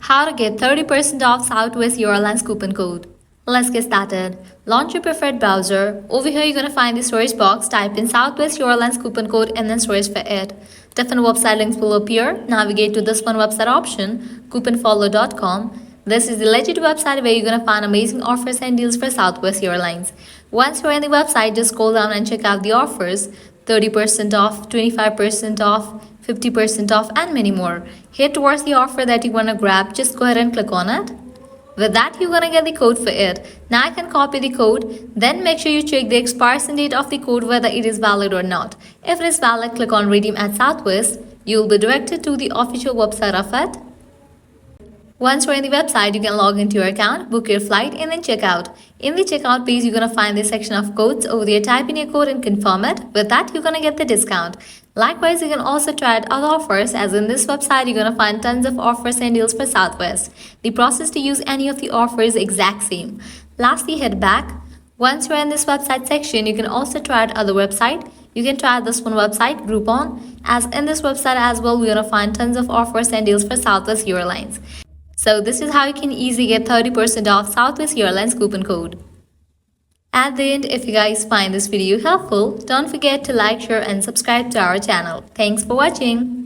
How to get 30% off Southwest Airlines coupon code. Let's get started. Launch your preferred browser. Over here, you're going to find the search box. Type in Southwest Airlines coupon code and then search for it. Different website links will appear. Navigate to this one website option, couponfollow.com. This is the legit website where you're going to find amazing offers and deals for Southwest Airlines. Once you're in the website, just scroll down and check out the offers. 30% off, 25% off, 50% off, and many more. Here towards the offer that you want to grab, just go ahead and click on it. With that, you're going to get the code for it. Now I can copy the code, then make sure you check the expiration date of the code whether it is valid or not. If it is valid, click on Redeem at Southwest. You will be directed to the official website of it. Once you're in the website, you can log into your account, book your flight, and then check out. In the checkout page, you're going to find this section of codes. Over there, type in your code and confirm it. With that, you're going to get the discount. Likewise, you can also try out other offers, as in this website, you're going to find tons of offers and deals for Southwest. The process to use any of the offers is exact same. Lastly, head back. Once you're in this website section, you can also try out other website. You can try this one website, Groupon, as in this website as well, we're going to find tons of offers and deals for Southwest Airlines. So this is how you can easily get 30% off Southwest Airlines coupon code. At the end, if you guys find this video helpful, don't forget to like, share and subscribe to our channel. Thanks for watching.